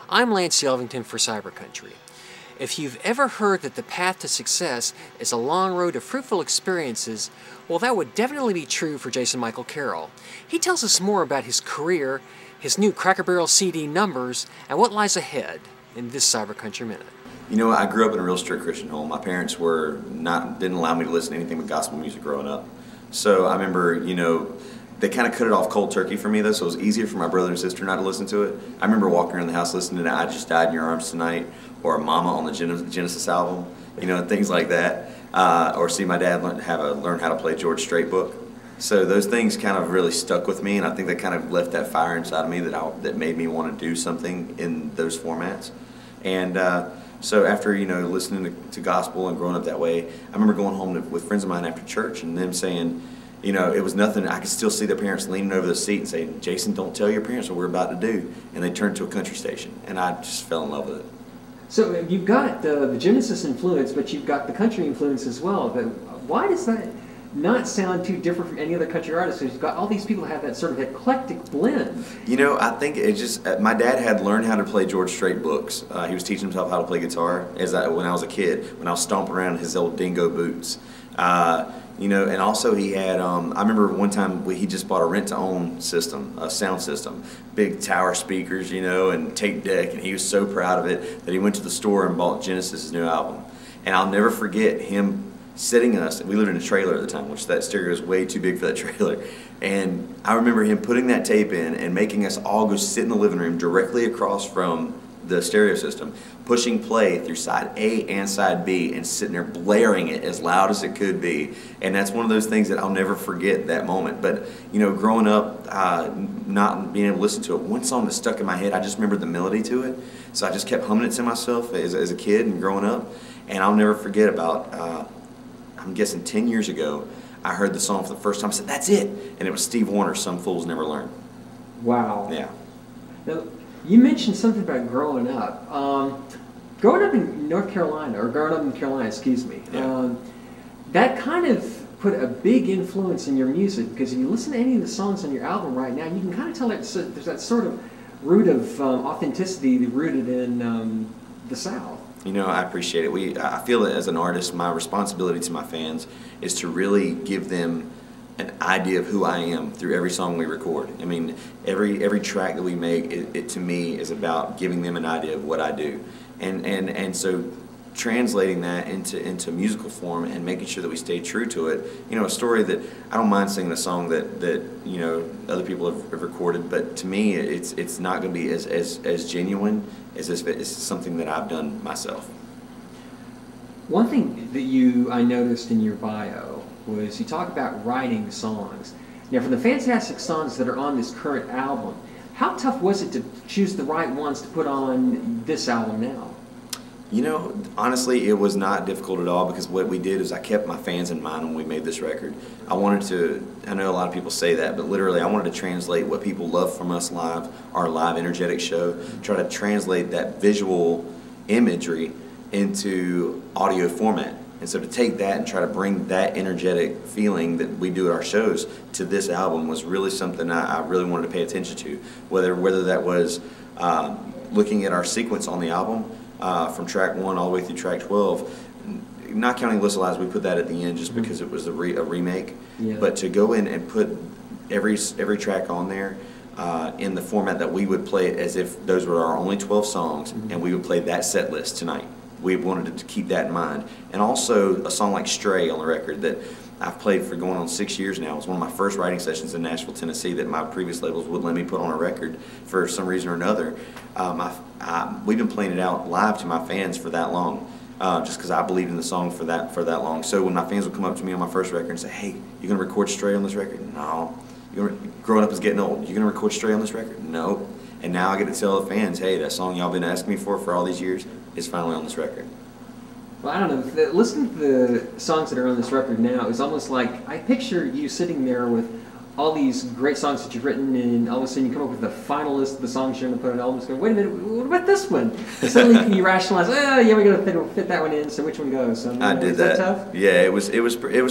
I'm Lance Yelvington for CyberCountry. If you've ever heard that the path to success is a long road of fruitful experiences, well, that would definitely be true for Jason Michael Carroll. He tells us more about his career, his new Cracker Barrel CD numbers, and what lies ahead in this CyberCountry Minute. You know, I grew up in a real strict Christian home. My parents didn't allow me to listen to anything but gospel music growing up. So I remember, they kind of cut it off cold turkey for me, though, so it was easier for my brother and sister not to listen to it. I remember walking around the house listening to I Just Died in Your Arms Tonight, or Mama on the Genesis album, things like that. Or see my dad learn how to play George Strait book. So those things kind of really stuck with me, and I think that kind of left that fire inside of me that made me want to do something in those formats. And so after listening to gospel and growing up that way, I remember going home with friends of mine after church and them saying, it was nothing. I could still see their parents leaning over the seat and saying, "Jason, don't tell your parents what we're about to do." And they turned to a country station, and I just fell in love with it. So you've got the Genesis influence, but you've got the country influence as well. But why does that not sound too different from any other country artist? You've got all these people who have that sort of eclectic blend. I think it just, my dad had learned how to play George Strait books. He was teaching himself how to play guitar when I was a kid, when I was stomping around in his old dingo boots. And also he had, I remember one time he just bought a rent-to-own system, a sound system, big tower speakers, and tape deck, and he was so proud of it that he went to the store and bought Genesis' new album. And I'll never forget him sitting us, we lived in a trailer at the time, which that stereo is way too big for that trailer. And I remember him putting that tape in and making us all go sit in the living room directly across from the stereo system, pushing play through side A and side B and sitting there blaring it as loud as it could be. And that's one of those things that I'll never forget, that moment. But, growing up, not being able to listen to it, one song that stuck in my head, I just remember the melody to it. So I just kept humming it to myself as a kid and growing up. And I'll never forget about, I'm guessing 10 years ago, I heard the song for the first time. I said, "That's it." And it was Steve Warner's Some Fools Never Learn. Wow. Yeah. Now, you mentioned something about growing up. Growing up in North Carolina, or growing up in Carolina, excuse me, yeah. That kind of put a big influence in your music, because if you listen to any of the songs on your album right now, you can kind of tell there's that sort of root of authenticity rooted in the South. I appreciate it. I feel that as an artist, my responsibility to my fans is to really give them an idea of who I am through every song we record. I mean, every track that we make, it to me is about giving them an idea of what I do, and so translating that into musical form and making sure that we stay true to it. A story that I don't mind singing a song that other people have recorded, but to me it's not going to be as genuine as if it's something that I've done myself. One thing that I noticed in your bio was you talk about writing songs. Now, for the fantastic songs that are on this current album, how tough was it to choose the right ones to put on this album now? Honestly, it was not difficult at all, because what we did is I kept my fans in mind when we made this record. I know a lot of people say that, but literally I wanted to translate what people love from us live, our live energetic show, try to translate that visual imagery into audio format. And so to take that and try to bring that energetic feeling that we do at our shows to this album was really something I really wanted to pay attention to. Whether that was looking at our sequence on the album, from track 1 all the way through track 12, not counting Whistle Eyes, we put that at the end just because it was a remake. Yeah. But to go in and put every track on there in the format that we would play it as if those were our only 12 songs, and we would play that set list tonight. We wanted to keep that in mind. And also a song like Stray on the record that I've played for going on 6 years now. It was one of my first writing sessions in Nashville, Tennessee, that my previous labels wouldn't let me put on a record for some reason or another. We've been playing it out live to my fans for that long, just because I believed in the song for that long. So when my fans would come up to me on my first record and say, "Hey, you gonna record Stray on this record?" "No." "Growing Up is Getting Old. You gonna record Stray on this record?" "No." And now I get to tell the fans, "Hey, that song y'all been asking me for all these years is finally on this record." Well, I don't know. Listening to the songs that are on this record now, it's almost like I picture you sitting there with all these great songs that you've written, and all of a sudden you come up with the final list of the songs you're going to put on an album. Just go, wait a minute, what about this one? And suddenly you rationalize, oh yeah, we got to fit that one in. So which one goes? So, I did that tough? Yeah, it was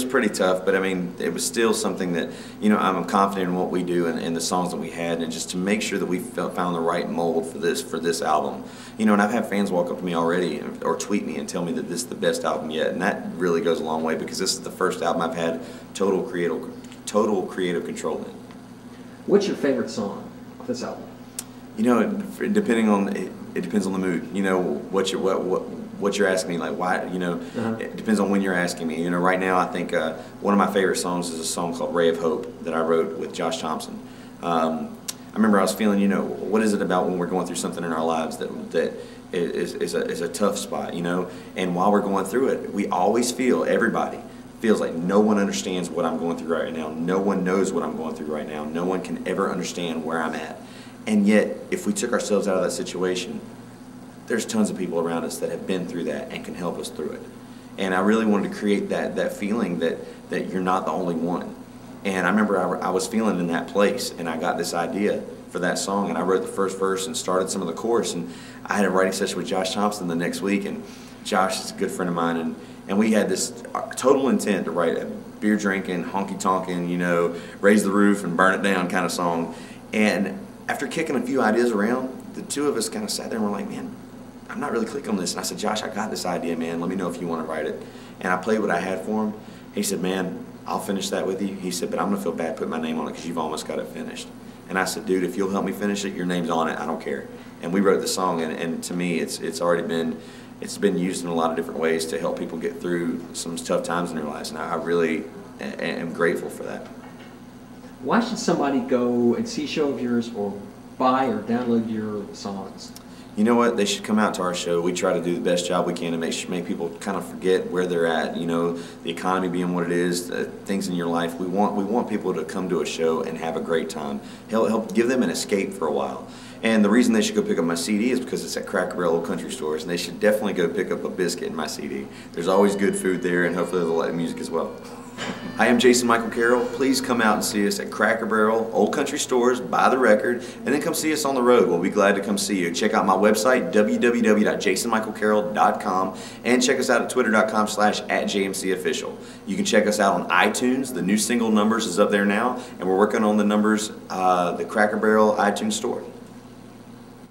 pretty tough, but I mean, it was still something that, you know, I'm confident in what we do and the songs that we had, and just to make sure that we found the right mold for this album. You know, and I've had fans walk up to me already or tweet me and tell me that this is the best album yet, and that really goes a long way, because this is the first album I've had total creative control in. What's your favorite song off this album? You know, it depends on the mood. You know, what you're asking me, like why, you know, it depends on when you're asking me. You know, right now I think one of my favorite songs is a song called Ray of Hope that I wrote with Josh Thompson. I remember I was feeling, you know, what is it about when we're going through something in our lives that is a tough spot, you know, and while we're going through it, we always feel, everybody feels like no one understands what I'm going through right now. No one knows what I'm going through right now. No one can ever understand where I'm at. And yet, if we took ourselves out of that situation, there's tons of people around us that have been through that and can help us through it. And I really wanted to create that feeling that you're not the only one. And I remember I was feeling in that place, and I got this idea for that song, and I wrote the first verse and started some of the chorus, and I had a writing session with Josh Thompson the next week, and Josh is a good friend of mine, and we had this total intent to write a beer drinking, honky tonkin', you know, raise the roof and burn it down kind of song. And after kicking a few ideas around, the two of us kind of sat there and were like, man, I'm not really clicking on this. And I said, Josh, I got this idea, man. Let me know if you want to write it. And I played what I had for him. He said, man, I'll finish that with you. He said, but I'm going to feel bad putting my name on it because you've almost got it finished. And I said, dude, if you'll help me finish it, your name's on it. I don't care. And we wrote the song, and to me, it's already been used in a lot of different ways to help people get through some tough times in their lives. And I really am grateful for that. Why should somebody go and see a show of yours or buy or download your songs? You know what? They should come out to our show. We try to do the best job we can to make people kind of forget where they're at. You know, the economy being what it is, things in your life. We want people to come to a show and have a great time. Help give them an escape for a while. And the reason they should go pick up my CD is because it's at Cracker Barrel Old Country Stores, and they should definitely go pick up a biscuit in my CD. There's always good food there, and hopefully they'll like music as well. I am Jason Michael Carroll. Please come out and see us at Cracker Barrel, Old Country Stores, buy the record, and then come see us on the road. We'll be glad to come see you. Check out my website, www.jasonmichaelcarroll.com, and check us out at twitter.com/@JMCOfficial. You can check us out on iTunes. The new single Numbers is up there now, and we're working on the Numbers, the Cracker Barrel iTunes store.